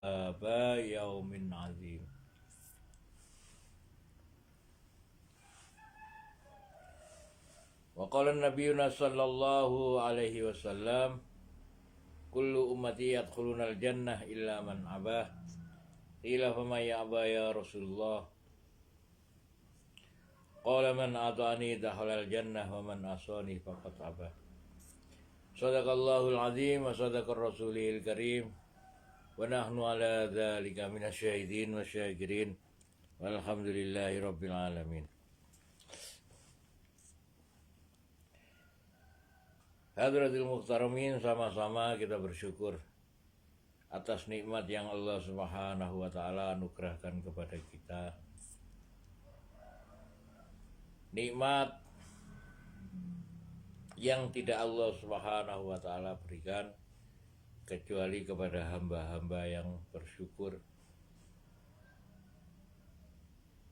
يوم عظيم. وقال النبي صلى الله عليه وسلم كل أمتي يدخلون الجنة إلا من أباه قيل فمن يأبى يا رسول الله قال من أطاعني دخل الجنة ومن عصاني فقد أبى. صدق الله العظيم وصدق الرسول الكريم ونحن على ذلك من الشاهدين والشاكرين والحمد لله رب العالمين. Hadratil Muhtaramin, sama-sama kita bersyukur atas nikmat yang Allah Subhanahu wa Ta'ala anugerahkan kepada kita. Nikmat yang tidak Allah Subhanahu wa Ta'ala berikan kecuali kepada hamba-hamba yang bersyukur,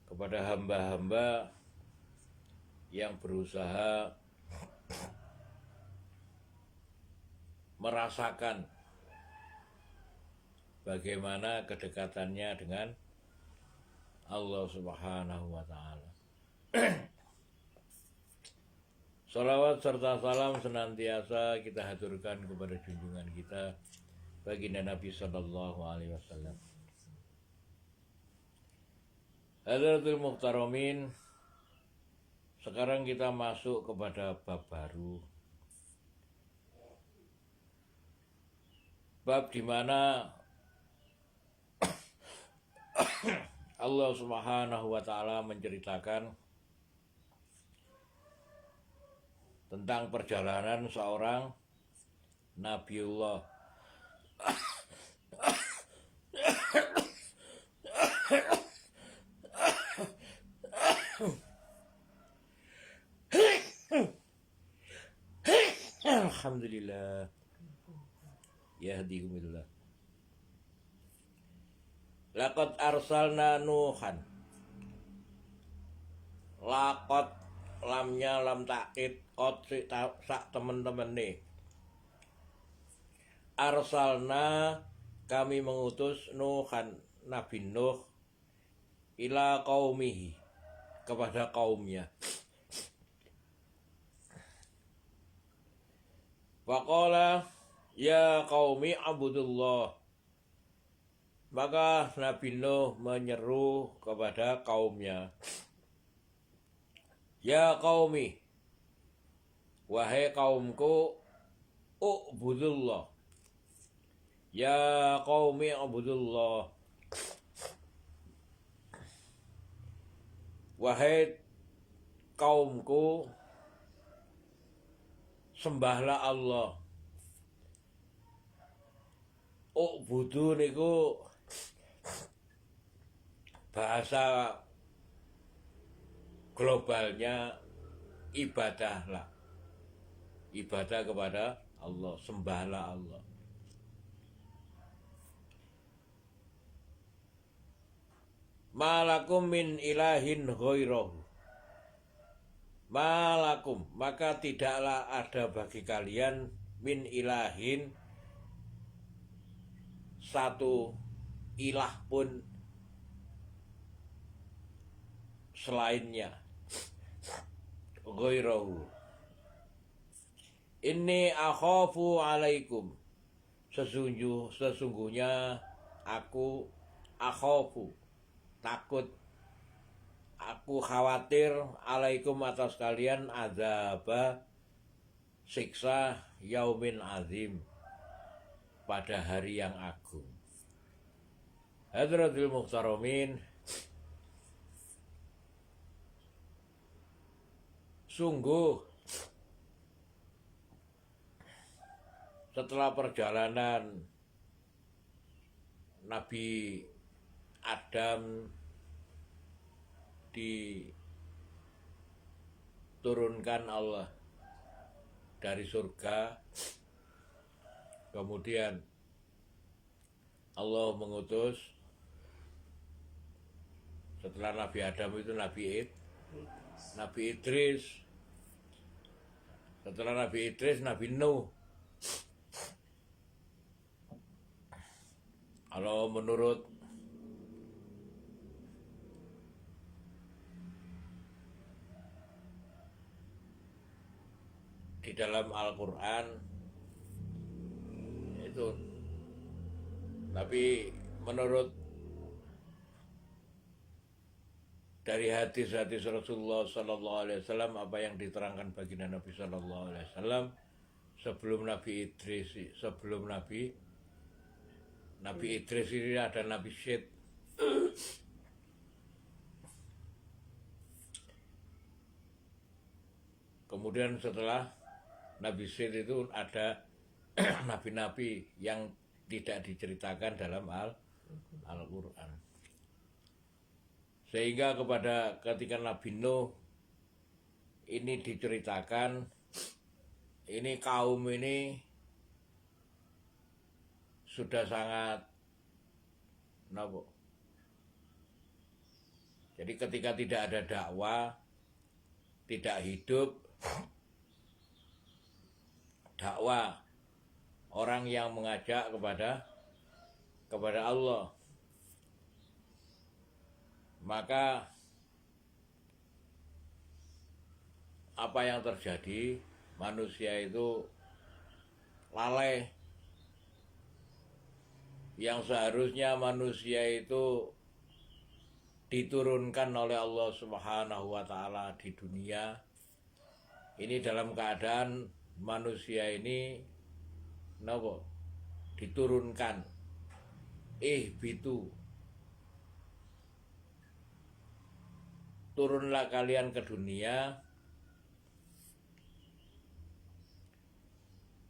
kepada hamba-hamba yang berusaha merasakan bagaimana kedekatannya dengan Allah Subhanahu wa Ta'ala. Salawat serta salam senantiasa kita haturkan kepada junjungan kita baginda Nabi Sallallahu Alaihi Wasallam. Hadratul Muhtaramin, sekarang kita masuk kepada bab baru. Bab di mana Allah Subhanahu wa Ta'ala menceritakan tentang perjalanan seorang Nabiullah Alhamdulillah yahdihumillah. Laqad arsalna Nuhan. Laqad lamnya lam takkid qad sak temen-temen nih. Arsalna kami mengutus Nuhan, Nabi Nuh, ila qaumihi, kepada kaumnya. Waqala ya qaumi abudullah. Maka Nabi Nuh menyeru kepada kaumnya, ya qaumi, wahai kaumku, ubudullah. Ya qaumi ubudullah, wahai kaumku, sembahlah Allah. Ubudu niku bahasa globalnya ibadah lah. Ibadah kepada Allah, sembahlah Allah. Malakum min ilahin ghairahu. Malakum, maka tidaklah ada bagi kalian min ilahin, satu ilah pun selainnya, ghairahu. Inni akhafu alaikum, sesungguhnya aku akhafu, takut, aku khawatir alaikum atas kalian azaba, siksa yaumin azim, pada hari yang agung. Hadratul Muhtaramin, sungguh setelah perjalanan Nabi Adam diturunkan Allah dari surga, kemudian Allah mengutus setelah Nabi Adam itu Nabi Idris, setelah Nabi Idris Nabi Nuh, Kalau menurut di dalam Al-Quran itu, tapi menurut dari hadis-hadis Rasulullah Sallallahu Alaihi Wasallam, apa yang diterangkan baginda Nabi Sallallahu Alaihi Wasallam sebelum Nabi Idris, sebelum Nabi Idris ini ada Nabi Syed. Kemudian setelah Nabi Syed itu ada nabi-nabi yang tidak diceritakan dalam Al-Quran. Sehingga ketika Nabi Nuh ini diceritakan, ini kaum ini sudah sangat jadi ketika tidak ada dakwah, tidak hidup dakwah orang yang mengajak kepada Allah, maka apa yang terjadi? Manusia itu lalai. Yang seharusnya manusia itu diturunkan oleh Allah Subhanahu wa Ta'ala di dunia ini dalam keadaan manusia ini diturunkan, bitu, turunlah kalian ke dunia.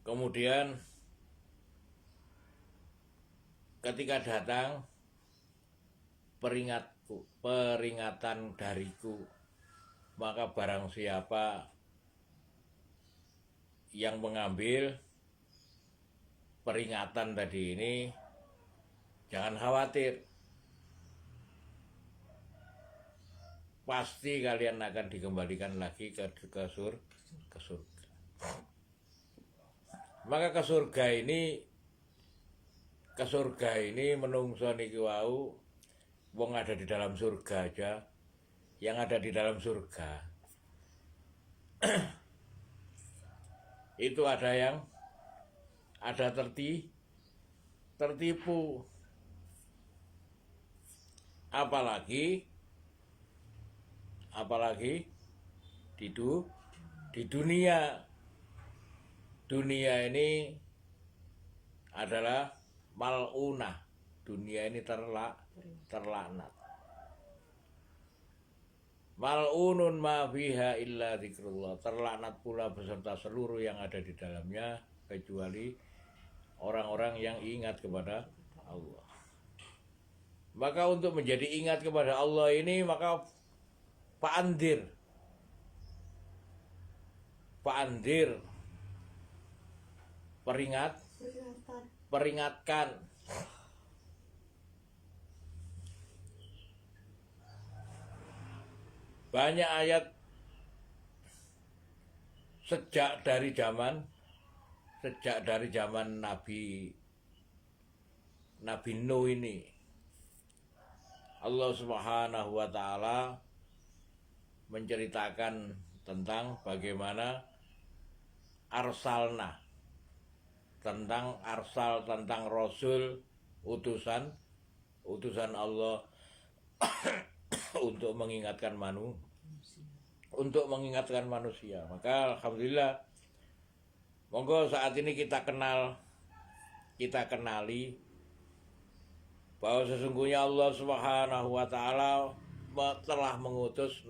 Kemudian ketika datang peringatan dariku, maka barang siapa yang mengambil peringatan tadi ini, jangan khawatir, pasti kalian akan dikembalikan lagi ke surga. Maka ke surga ini menungso niki wau, wong ada di dalam surga aja, yang ada di dalam surga itu ada tertipu, apalagi di dunia ini adalah mal'unah, dunia ini terlaknat. Mal'unun ma fiha illa dzikrullah, terlaknat pula beserta seluruh yang ada di dalamnya kecuali orang-orang yang ingat kepada Allah. Maka untuk menjadi ingat kepada Allah ini, maka Pak Andir peringatkan. Banyak ayat sejak dari zaman Nabi Nuh ini, Allah Subhanahu wa Ta'ala menceritakan tentang bagaimana arsalna, tentang rasul, utusan Allah untuk mengingatkan manusia. Maka alhamdulillah, monggo saat ini kita kenali bahwa sesungguhnya Allah Subhanahu wa Ta'ala telah mengutus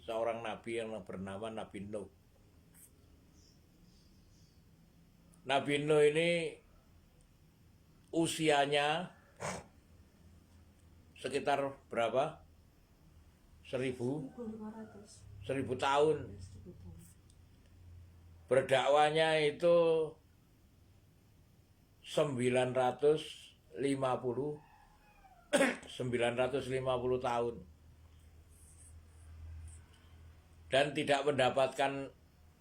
seorang nabi yang bernama Nabi Nuh. Nabi Nuh ini usianya sekitar berapa? 1000 tahun. Berdakwanya itu 950 tahun. Dan tidak mendapatkan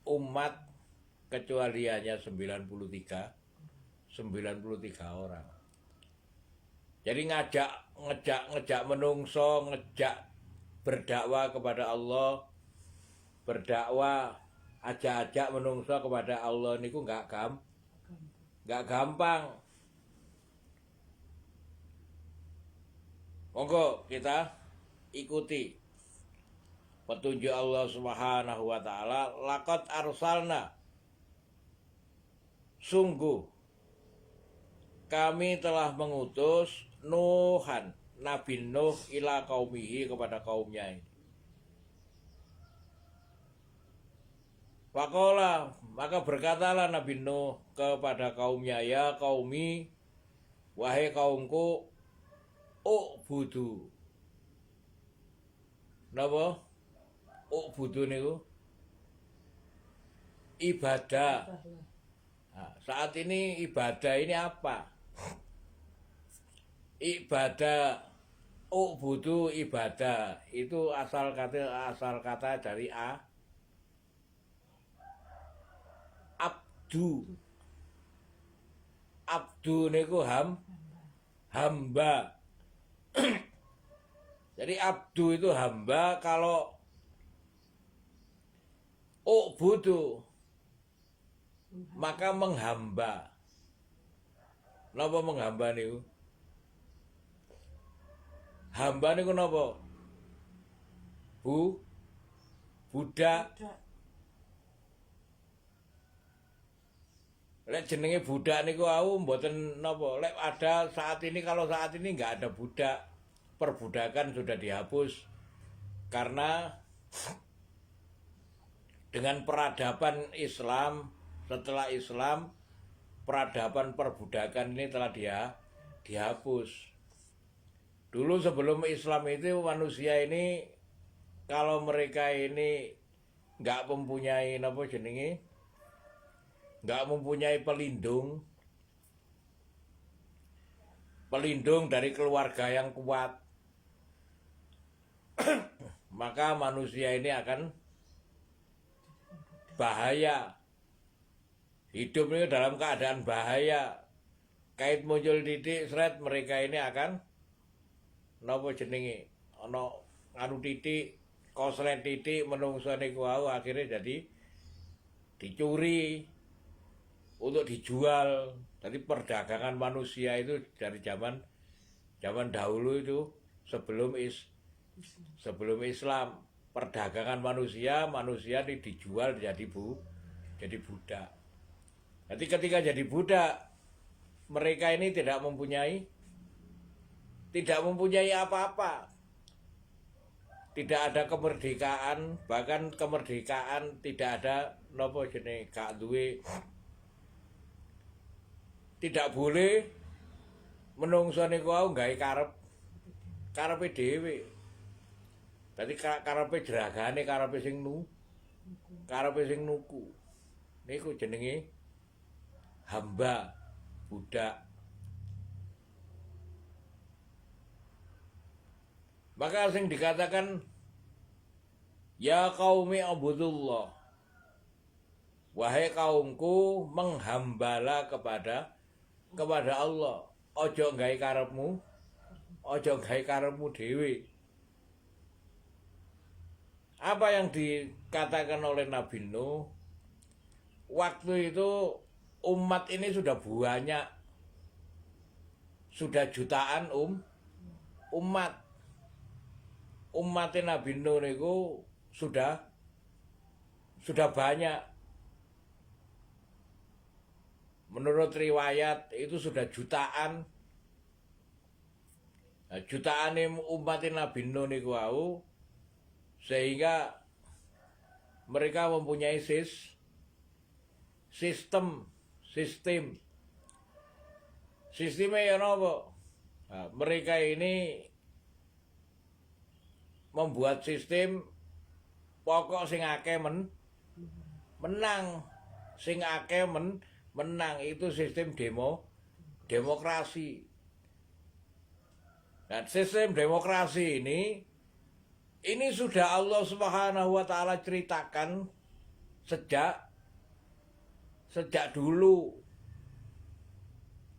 umat kecuali hanya 93 orang. Jadi ngejak menungso, ngejak berdakwah kepada Allah, berdakwah ajak menungso kepada Allah niku nggak gampang. Monggo kita ikuti petunjuk Allah Subhanahu wa taala. Laqad arsalna, sungguh kami telah mengutus Nuhan, Nabi Nuh ila kaumihi, kepada kaumnya ini. Faqala, maka berkatalah Nabi Nuh kepada kaumnya, ya qaumi, wahai kaumku, u'budu. Napa? U'budu niku ibadah. Nah, saat ini ibadah ini apa? Ibadah, u'budu ibadah itu asal kata dari abdu. Abdu niku hamba. Jadi abdu itu hamba. Kalau u'budu maka menghamba. Napa menghamba niku? Hamba niku napa? Budak. Lek jenenge budak niku au mboten napa. Lek ada saat ini, kalau saat ini nggak ada budak. Perbudakan sudah dihapus. Karena dengan peradaban Islam, setelah Islam, peradaban perbudakan ini telah dihapus. Dulu sebelum Islam itu manusia ini, kalau mereka ini nggak mempunyai apa jenenge, nggak mempunyai pelindung dari keluarga yang kuat, maka manusia ini akan bahaya. Hidup ini dalam keadaan bahaya. Kait muncul titik seret, mereka ini akan napa jenenge, ana nganu titik, koslet titik, menungso niku wau akhirnya jadi dicuri untuk dijual. Jadi perdagangan manusia itu dari zaman dahulu itu, sebelum Islam, perdagangan manusia dijual jadi budak. Jadi ketika jadi budak, mereka ini tidak mempunyai apa-apa. Tidak ada kemerdekaan, bahkan kemerdekaan tidak ada, napa jenenge, gak duwe, tidak boleh menungso niku wau gawe karepe dhewe. Dadi karepe jeragane, karepe sing nuku. Niku jenenge hamba, budak. Maka sing dikatakan ya qaumi abudullah, wahai kaumku, menghambalah kepada Allah. Ojo gawe karepmu dhewe. Apa yang dikatakan oleh Nabi Nuh? Waktu itu umat ini sudah banyak, sudah jutaan umat. Umatnya Nabi Nuh niku sudah banyak. Menurut riwayat itu sudah jutaan. Nah, jutaan umat Nabi Nuh niku wau, sehingga mereka mempunyai sistemnya ya napa? Nah, mereka ini membuat sistem pokok sing akeh menang, sing akeh menang, itu sistem demokrasi. Dan sistem demokrasi ini sudah Allah Subhanahu wa taala ceritakan sejak dulu.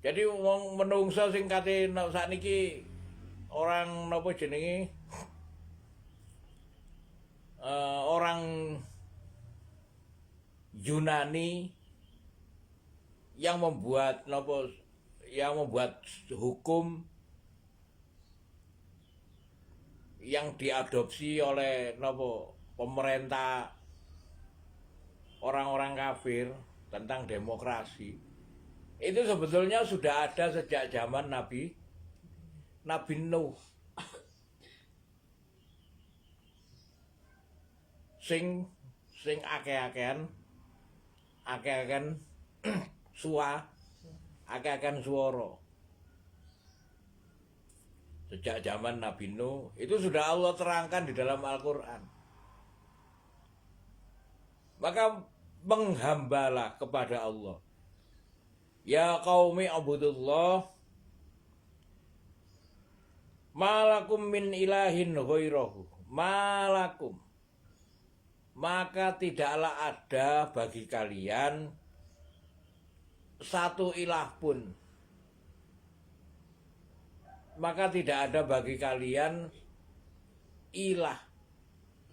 Jadi wong menungso sing kate sakniki orang napa jenenge orang Yunani yang membuat hukum yang diadopsi oleh pemerintah orang-orang kafir tentang demokrasi itu sebetulnya sudah ada sejak zaman Nabi Nuh. Sing akeh-akehan akeh-akehan swara. Sejak zaman Nabi Nuh itu sudah Allah terangkan di dalam Al-Qur'an. Maka menghambalah kepada Allah. Ya qaumi abudullah malakum min ilahin ghairahu. Malakum, maka tidaklah ada bagi kalian satu ilah pun. Maka tidak ada bagi kalian ilah,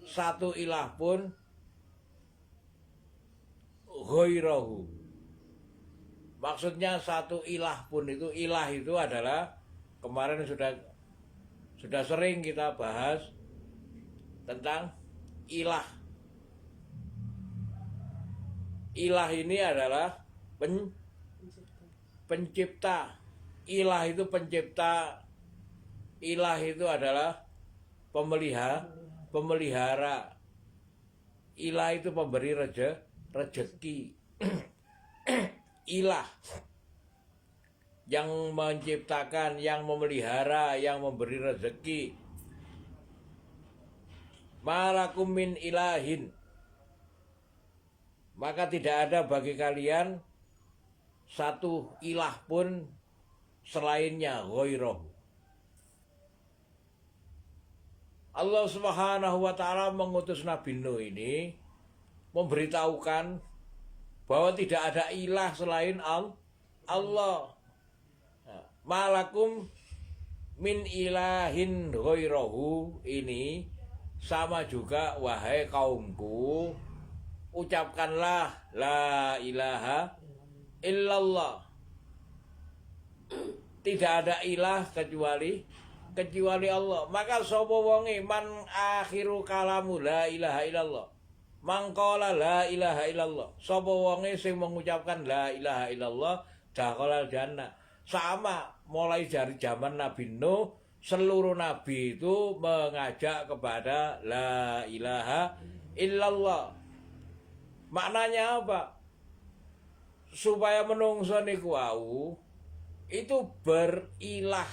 satu ilah pun ghairahu. Maksudnya satu ilah pun itu, ilah itu adalah kemarin sudah sering kita bahas tentang ilah. Ilah ini adalah pencipta. Ilah itu pencipta. Ilah itu adalah pemelihara. Ilah itu pemberi rezeki. Ilah yang menciptakan, yang memelihara, yang memberi rezeki. Malakum min ilahin, maka tidak ada bagi kalian satu ilah pun selainnya ghairahu. Allah Subhanahu wa taala mengutus Nabi Nuh ini memberitahukan bahwa tidak ada ilah selain Allah. Malakum min ilahin ghairahu ini sama juga, wahai kaumku, ucapkanlah la ilaha illallah. Tidak ada ilah kecuali Allah. Maka sapa wonge man akhiru kalamu la ilaha illallah. Mangkola la ilaha illallah. Sapa wonge sing mengucapkan la ilaha illallah dakhalal jannah. Sama mulai dari zaman Nabi Nuh, seluruh nabi itu mengajak kepada la ilaha illallah. Maknanya apa? Supaya menungso niku wau itu berilah.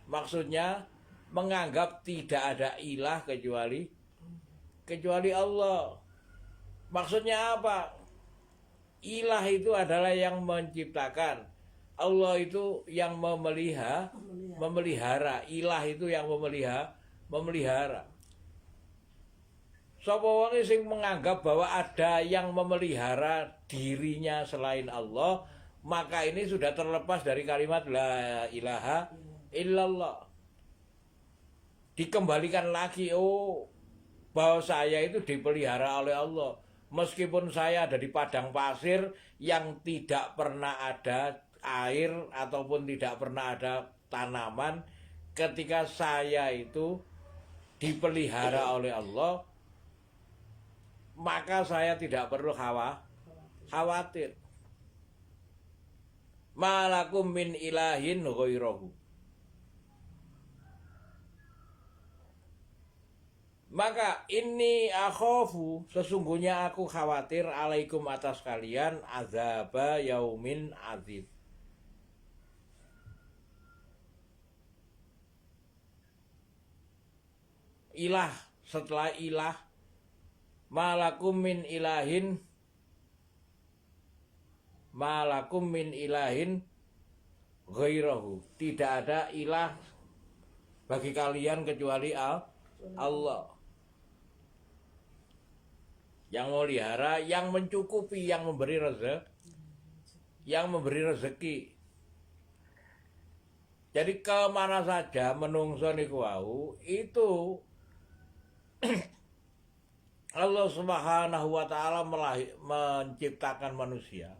Maksudnya menganggap tidak ada ilah kecuali Allah. Maksudnya apa? Ilah itu adalah yang menciptakan. Allah itu yang memelihara. Ilah itu yang memelihara. Sapa wong sing menganggap bahwa ada yang memelihara dirinya selain Allah, maka ini sudah terlepas dari kalimat la ilaha illallah. Dikembalikan lagi, bahwa saya itu dipelihara oleh Allah. Meskipun saya ada di padang pasir yang tidak pernah ada air ataupun tidak pernah ada tanaman, ketika saya itu dipelihara oleh Allah, maka saya tidak perlu khawatir. Malakum min ilahin ghairahu. Maka ini akhafu, sesungguhnya aku khawatir alaikum atas kalian azaba yaumin azim. Ilah setelah ilah, malakum min ilahin ghairahu. Tidak ada ilah bagi kalian kecuali Allah. Yang memelihara, yang mencukupi, yang memberi rezeki. Jadi kemana saja menungso niku wau itu Allah Subhanahu wa taala menciptakan manusia,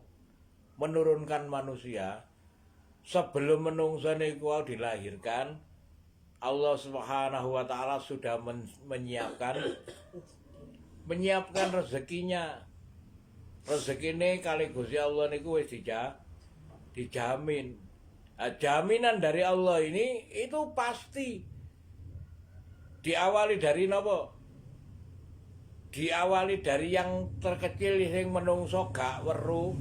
menurunkan manusia sebelum menungso niku wau dilahirkan. Allah Subhanahu wa taala sudah menyiapkan rezekinya. Rezekine kali Gusti Allah niku wis dijamin. Nah, jaminan dari Allah ini itu pasti diawali dari napa? Diawali dari yang terkecil sing menungso gak weruh.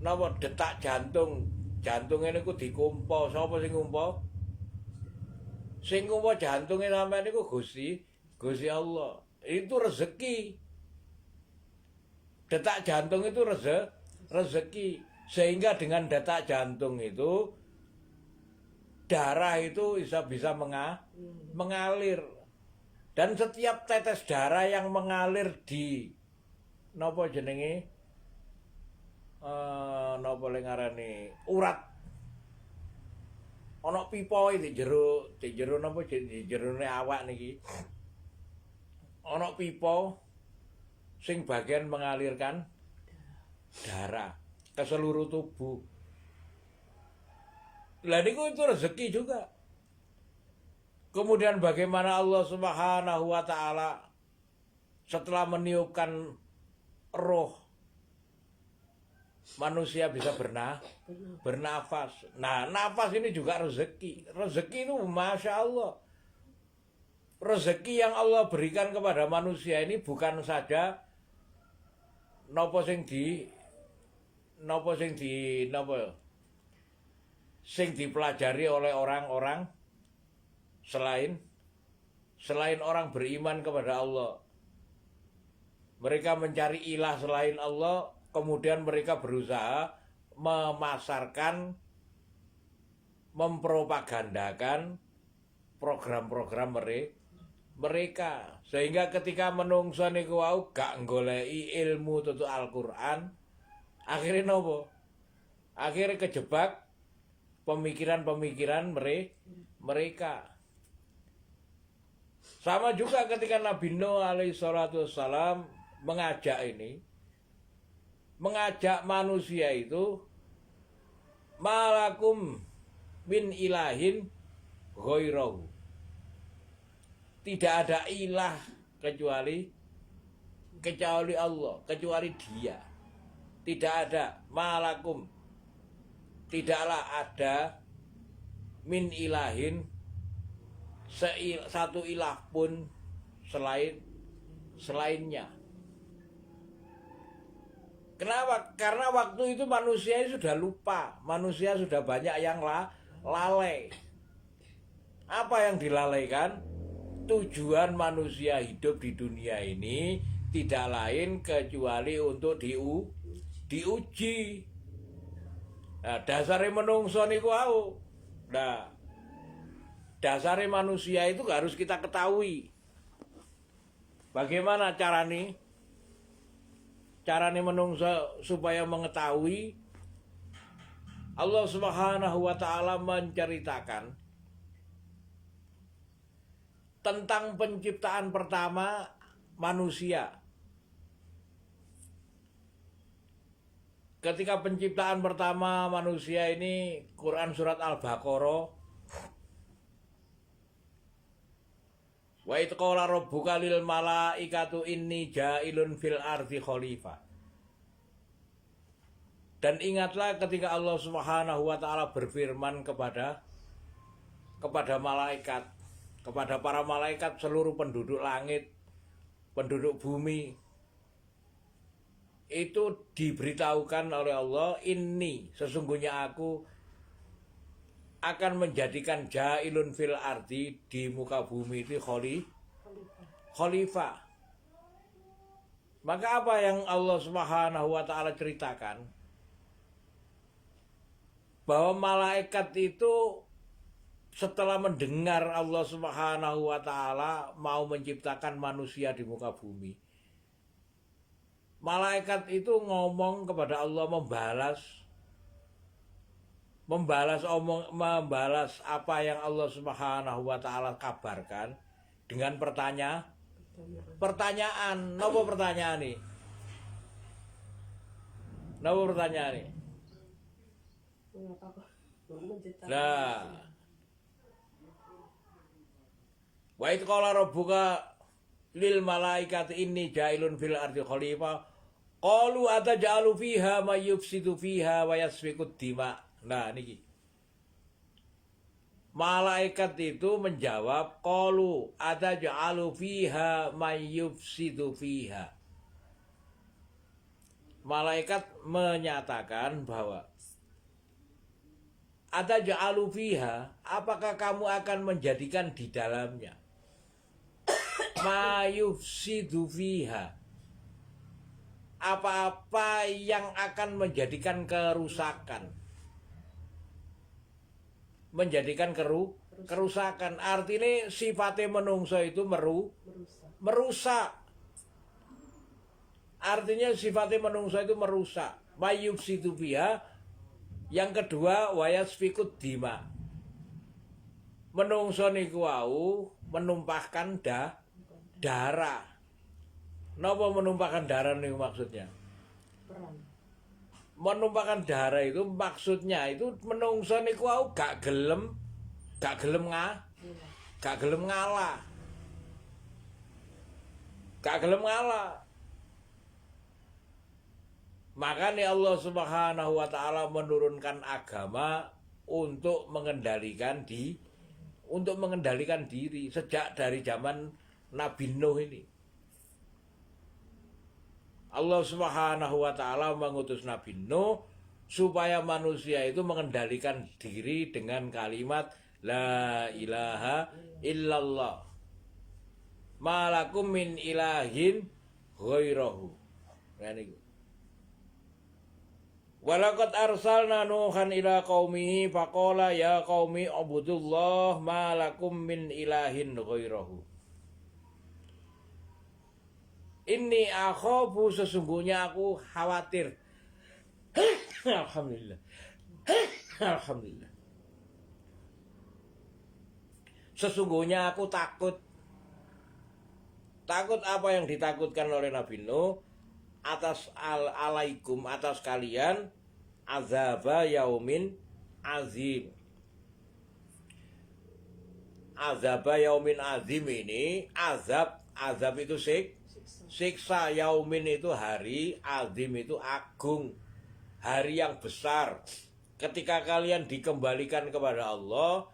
Napa detak jantung. Jantunge niku dikumpa. Sapa sing ngumpa? Sing ngumpa jantunge sampeyan niku Gusti Allah. Itu rezeki. Detak jantung itu rezeki. Sehingga dengan detak jantung itu darah itu bisa mengalir. Dan setiap tetes darah yang mengalir di napa jenenge napa le ngarani urat ana pipa iki jero napa jerone awak niki ana pipa sing bagian mengalirkan darah ke seluruh tubuh. Lah niku itu rezeki juga. Kemudian bagaimana Allah Subhanahu wa taala setelah meniupkan roh manusia bisa bernafas. Nah, nafas ini juga rezeki. Rezeki itu Masya Allah. Rezeki yang Allah berikan kepada manusia ini bukan saja nopo sing dipelajari oleh orang-orang selain orang beriman kepada Allah. Mereka mencari ilah selain Allah, kemudian mereka berusaha memasarkan, mempropagandakan program-program mereka. Sehingga ketika menungso niku wau gak goleki ilmu tutu Al-Qur'an, akhirnya nopo? Akhirnya kejebak pemikiran-pemikiran mereka. Sama juga ketika Nabi Nuh alaihi salatu wassalam mengajak manusia itu malakum min ilahin ghairahu. Tidak ada ilah kecuali Allah, kecuali Dia. Tidak ada malakum. Tidaklah ada min ilahin satu ilah pun selainnya. Kenapa? Karena waktu itu manusia sudah lupa, manusia sudah banyak yang lalai. Apa yang dilalaikan? Tujuan manusia hidup di dunia ini tidak lain kecuali untuk diuji. Nah, dasare menungso niku wau. Nah, dasare manusia itu harus kita ketahui. Bagaimana carane menungso supaya mengetahui? Allah Subhanahu wa taala menceritakan tentang penciptaan pertama manusia. Ketika penciptaan pertama manusia ini, Quran surat Al-Baqarah, wa idh qala rabbuka lil malaikatu inni ja'ilun fil ardi khalifah. Dan ingatlah ketika Allah Subhanahu wa taala berfirman kepada malaikat, kepada para malaikat seluruh penduduk langit, penduduk bumi, itu diberitahukan oleh Allah, ini sesungguhnya aku akan menjadikan ja'ilun fil ardi, di muka bumi itu khalifah. Maka apa yang Allah Subhanahu wa taala ceritakan? Bahwa malaikat itu setelah mendengar Allah Subhanahu wa taala mau menciptakan manusia di muka bumi, malaikat itu ngomong kepada Allah, membalas membalas apa yang Allah Subhanahu wa taala kabarkan dengan pertanyaan. Napa pertanyaan ini? Napa pertanyaan ini? Nah, wa id qala rabbuka lil malaikati inni ja'ilun fil ardi khalifah qalu ataj'alu fiha may yufsidu fiha wa yasfiku dima. Nah niki malaikat itu menjawab qalu ataj'alu fiha may yufsidu fiha. Malaikat menyatakan bahwa ataj'alu fiha, apakah kamu akan menjadikan di dalamnya mayufsidu fiha, apa-apa yang akan menjadikan kerusakan, kerusakan. Artinya sifatnya menungso itu merusak. Artinya sifatnya menungso itu merusak. Mayufsidu fiha. Yang kedua wayasfikut dima, menungso niku wau menumpahkan darah. Napa menumpahkan darah niku maksudnya? Menumpahkan darah itu maksudnya itu menungso niku wau gak gelem ngalah. Makanya Allah Subhanahu wa taala menurunkan agama untuk mengendalikan diri sejak dari zaman Nabi Nuh ini. Allah Subhanahu wa taala mengutus Nabi Nuh supaya manusia itu mengendalikan diri dengan kalimat la ilaha illallah. Malakum min ilahin ghairahu. Nah niku. Walaqad arsalna Nuhan ila qaumihi faqala ya qaumi ubudullah ma lakum min ilahin ghairahu. Inni akhafu, sesungguhnya aku khawatir. Alhamdulillah. Alhamdulillah. Sesungguhnya aku takut. Takut apa yang ditakutkan oleh Nabi Nuh? Atas alaikum, atas kalian, azaba yaumin azim. Azaba yaumin azim ini azab itu siksa. Yaumin itu hari, azim itu agung, hari yang besar. Ketika kalian dikembalikan kepada Allah,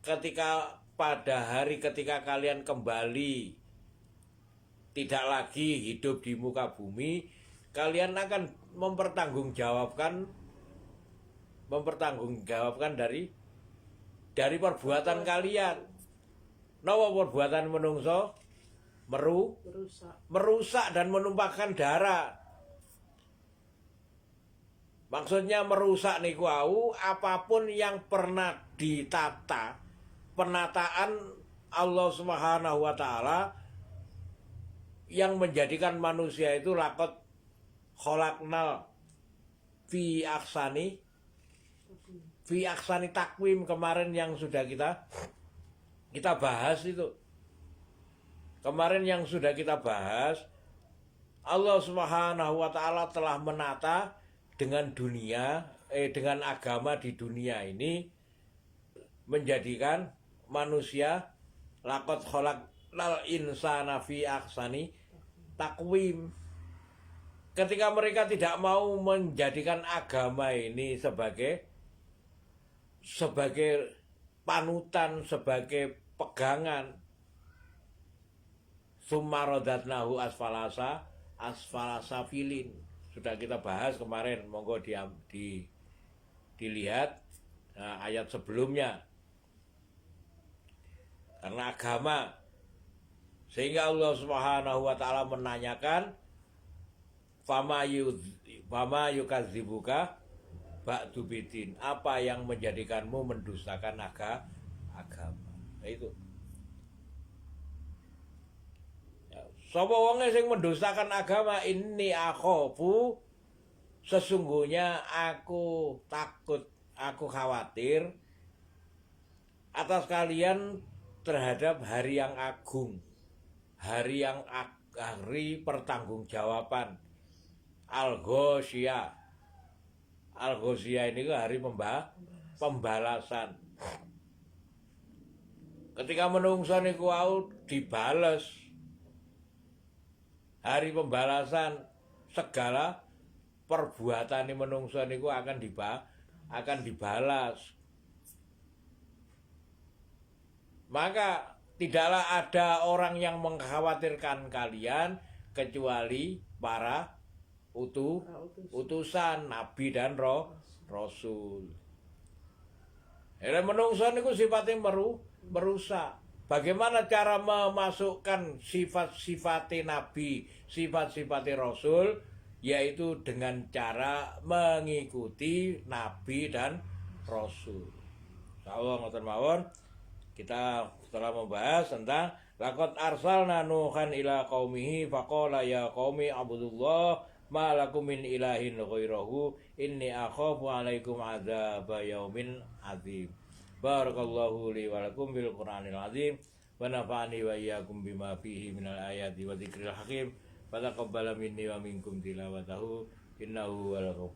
ketika kalian kembali tidak lagi hidup di muka bumi, kalian akan mempertanggungjawabkan dari perbuatan kalian. Napa perbuatan menungso? Merusak dan menumpahkan darah. Maksudnya merusak niku wau apapun yang pernah ditata, penataan Allah Subhanahu wa taala yang menjadikan manusia itu laqad khalaqnal fi ahsani takwim, kemarin yang sudah kita bahas itu. Kemarin yang sudah kita bahas, Allah Subhanahu wa taala telah menata dengan dengan agama di dunia ini, menjadikan manusia laqad khalaqnal insana fi ahsani takwim. Ketika mereka tidak mau menjadikan agama ini sebagai panutan, sebagai pegangan, summarodatnahu asfalasa filin. Sudah kita bahas kemarin, monggo dilihat ayat sebelumnya. Karena agama, sehingga Allah Subhanahu wa taala menanyakan fama yukadzibuka ba'du bidin, apa yang menjadikanmu mendustakan agama. Nah, itu. Sapa wonge sing mendustakan agama, ini akhafu, sesungguhnya aku takut. aku khawatir atas kalian terhadap hari yang agung, hari pertanggungjawaban, Al-Ghosyah. Al-Ghosyah ini hari pembalasan. Ketika menungso niku wau dibales, hari pembalasan, segala perbuatan menungso niku akan dibalas. Maka tidaklah ada orang yang mengkhawatirkan kalian kecuali para utusan nabi dan rasul. Menungso niku sifatnya merusak. Bagaimana cara memasukkan sifat-sifat nabi, sifat-sifat rasul, yaitu dengan cara mengikuti nabi dan rasul. Insyaallah ngoten mawon. Kita setelah membahas tentang laqad arsalna nuhan ila qaumihi faqala ya qaumi abudullah ma lakum min ilahin ghairahu inni akhafu alaikum adzaba yaumin adzim. Barakallahu li wa lakum bil Qur'anil azim wa nafa'ani wa iyyakum bima fihi minal ayati wa dzikril hakim. Wa taqabbala minni wa minkum tilawatahu innahu wal ghafur